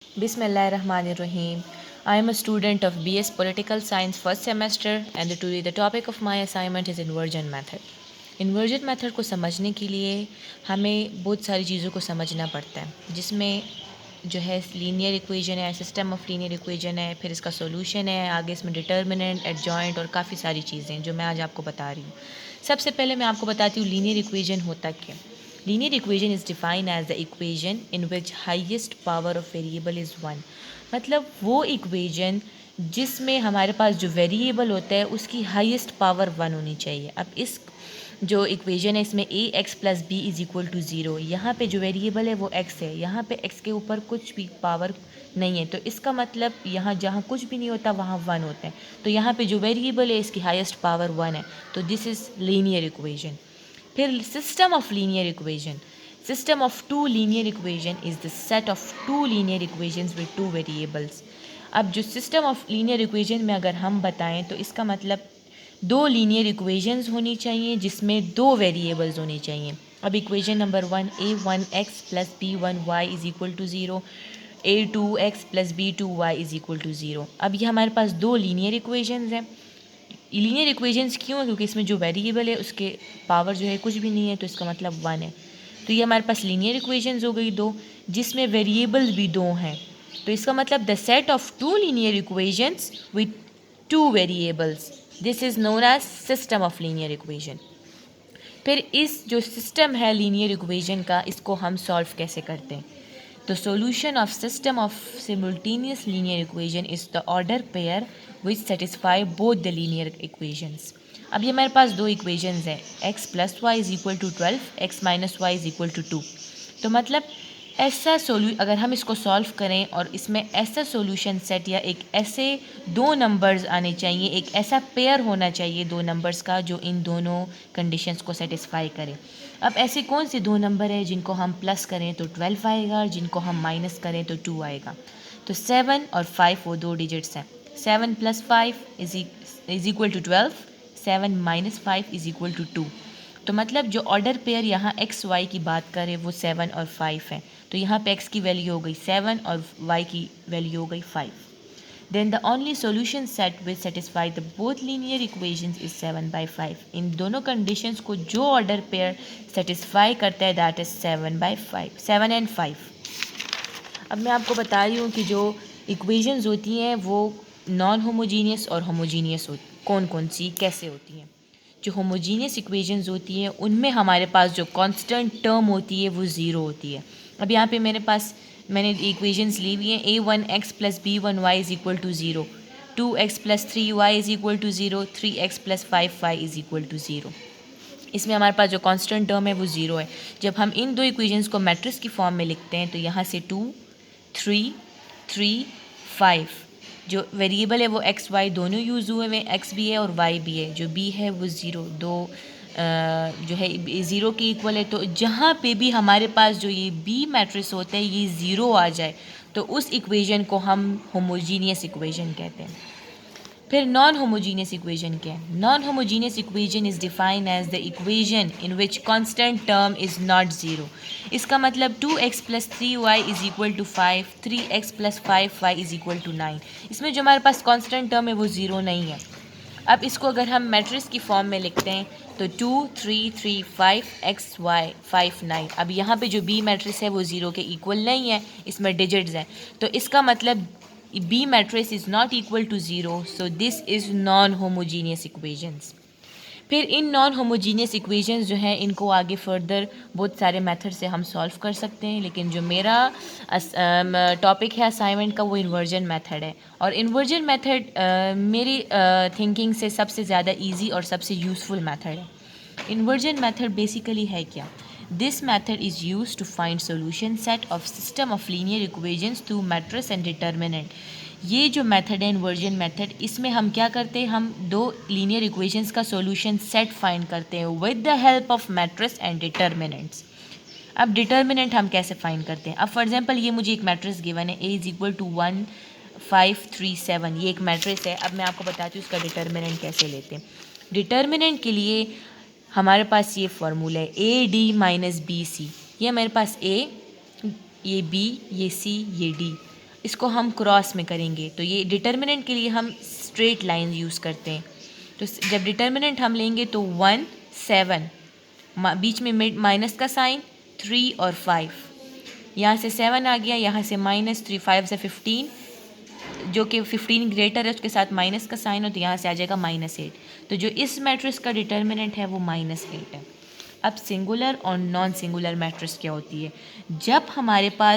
Bismillahirrahmanirrahim. I am a student of BS Political Science first semester and today the topic of my assignment is inversion method. Inversion method को समझने के लिए हमें बहुत सारी चीज़ों को समझना पड़ता है जिसमें जो है लीनियर इक्वेशन है, सिस्टम ऑफ लीनियर इक्वेशन है, फिर इसका सॉल्यूशन है, आगे इसमें डिटर्मिनेंट, एडजॉइंट और काफ़ी सारी चीज़ें हैं जो मैं आज आपको बता रही हूँ। सबसे पहले मैं आपको बताती हूँ लीनियर इक्वेशन होता क्या। Linear equation is defined as the equation in which highest power of variable is 1। मतलब वो इक्वेशन जिसमें हमारे पास जो वेरिएबल होता है उसकी हाईएस्ट पावर 1 होनी चाहिए। अब इस जो इक्वेशन है इसमें A X plus B is equal to zero, यहाँ पे जो वेरिएबल है वो एक्स है, यहाँ पे एक्स के ऊपर कुछ भी पावर नहीं है, तो इसका मतलब यहाँ जहाँ कुछ भी नहीं होता वहाँ 1 होता है, तो यहाँ पे जो वेरिएबल है इसकी हाईएस्ट पावर 1 है, तो दिस इज़ लीनियर इक्वेशन। फिर system of linear equation, system of two linear equation is the set of two linear equations with two variables. अब जो सिस्टम ऑफ लीनियर इक्वेशन में अगर हम बताएं तो इसका मतलब दो लीनियर इक्वेशंस होनी चाहिए जिसमें दो वेरिएबल्स होनी चाहिए। अब equation number 1 a1x plus b1y is equal to zero, a2x plus b2y is equal to zero. अब ये हमारे पास दो लीनियर इक्वेशंस हैं। लीनियर इक्वेशंस क्यों है? क्योंकि इसमें जो वेरिएबल है उसके पावर जो है कुछ भी नहीं है, तो इसका मतलब 1 है। तो ये हमारे पास लीनियर इक्वेशंस हो गई दो जिसमें वेरिएबल्स भी दो हैं, तो इसका मतलब the set of two linear equations with two variables, this is known as system of linear equation. फिर इस जो सिस्टम है लीनियर इक्वेशन का, इसको हम सॉल्व कैसे करते हैं? The solution of system of simultaneous linear equation is the order pair which satisfy both the linear equations. अब ये हमारे पास दो इक्वेशंस हैं, x plus y is equal to 12, x minus y is equal to 2। तो मतलब ऐसा अगर हम इसको सॉल्व करें और इसमें ऐसा सॉल्यूशन सेट या एक ऐसे दो नंबर्स आने चाहिए, एक ऐसा पेयर होना चाहिए दो नंबर्स का जो इन दोनों कंडीशंस को सेटिस्फाई करे। अब ऐसे कौन से दो नंबर हैं जिनको हम प्लस करें तो 12 आएगा और जिनको हम माइनस करें तो 2 आएगा? तो 7 और 5 वो दो डिजिट्स हैं। 7 plus 5 is equal to 12, 7 minus 5 is equal to 2। तो मतलब जो ऑर्डर पेयर यहाँ एक्स वाई की बात करें वो 7 और 5 है, तो यहाँ पे एक्स की वैल्यू हो गई 7 और वाई की वैल्यू हो गई 5। Then the only solution set which satisfy the both linear equations is 7 by 5। इन दोनों conditions को जो order pair satisfy करता है that is 7 by 5, 7 and 5। अब मैं आपको बता रही हूँ कि जो equations होती हैं वो नॉन होमोजीनियस और होमोजीनियस होती, कौन कौन सी कैसे होती हैं। जो होमोजीनियस इक्वेशंस होती हैं उनमें हमारे पास जो कांस्टेंट टर्म होती है वो ज़ीरो होती है। अब यहाँ पे मेरे पास मैंने इक्वेशंस ली हुई हैं, a1x plus b1y is equal to zero, 2x plus 3y is equal to zero, 3x plus 5y is equal to zero. इसमें हमारे पास जो कांस्टेंट टर्म है वो ज़ीरो है। जब हम इन दो इक्वेशंस को मैट्रिक्स की फॉर्म में लिखते हैं तो यहाँ से 2, 3, 3, 5 जो वेरिएबल है वो एक्स वाई दोनों यूज़ हुए हैं, एक्स भी है और वाई भी है, जो बी है वो ज़ीरो, दो जो है ज़ीरो के इक्वल है। तो जहाँ पे भी हमारे पास जो ये बी मैट्रिक्स होता है ये ज़ीरो आ जाए तो उस इक्वेशन को हम होमोजीनियस इक्वेशन कहते हैं। फिर नॉन होमोजीनियस इक्वेशन क्या है? Non homogeneous equation is defined as the equation in which constant term is not zero. इसका मतलब 2x plus 3y is equal to 5, 3x plus 5y is equal to 9। इसमें जो हमारे पास कांस्टेंट टर्म है वो zero नहीं है। अब इसको अगर हम मैट्रिक्स की फॉर्म में लिखते हैं तो 2, 3, 3, 5, x, y, 5, 9। अब यहाँ पे जो बी मैट्रिक्स है वो ज़ीरो के इक्वल नहीं है, इसमें डिजिट्स हैं, तो इसका मतलब B matrix is not equal to zero, so this is non homogeneous equations. फिर इन नॉन होमोजीनियस इक्वेशंस जो हैं इनको आगे फर्दर बहुत सारे मेथड से हम सॉल्व कर सकते हैं, लेकिन जो मेरा टॉपिक है असाइनमेंट का वो इन्वर्जन मेथड है। और इन्वर्जन मेथड मेरी थिंकिंग से सबसे ज़्यादा इजी और सबसे यूज़फुल मेथड है। इन्वर्जन मेथड बेसिकली है क्या? This method is use to find solution set of system of linear equations through matrix and determinant. ये जो मेथड है इन्वर्जन मेथड, इसमें हम क्या करते हैं, हम दो लीनियर इक्वेशंस का सॉल्यूशन सेट फाइंड करते हैं with the help of matrix and determinants. अब डिटर्मिनेंट हम कैसे फाइंड करते हैं? अब फॉर एग्जांपल ये मुझे एक मैट्रिक्स गिवन है a इज़ इक्वल टू 1, 5, 3, 7, ये एक मैट्रिक्स है। अब मैं आपको बताती हूँ इसका डिटर्मिनेंट कैसे लेते हैं। डिटर्मिनेंट के लिए हमारे पास ये फार्मूला है A D minus B C. ये मेरे पास ए, ये बी, ये सी, ये डी। इसको हम क्रॉस में करेंगे। तो ये डिटर्मिनेंट के लिए हम स्ट्रेट लाइन यूज़ करते हैं। तो जब डिटर्मिनेंट हम लेंगे तो 1 7, बीच में मिड माइनस का साइन, 3 और 5, यहाँ से 7 आ गया, यहाँ से -3, 5 से 15, जो कि 15 ग्रेटर है उसके साथ माइनस का साइन हो, तो यहाँ से आ जाएगा -8। तो जो इस मैट्रिक्स का डिटर्मिनेंट है वो -8 है। अब सिंगुलर और नॉन सिंगुलर मैट्रिक्स क्या होती है? जब हमारे पास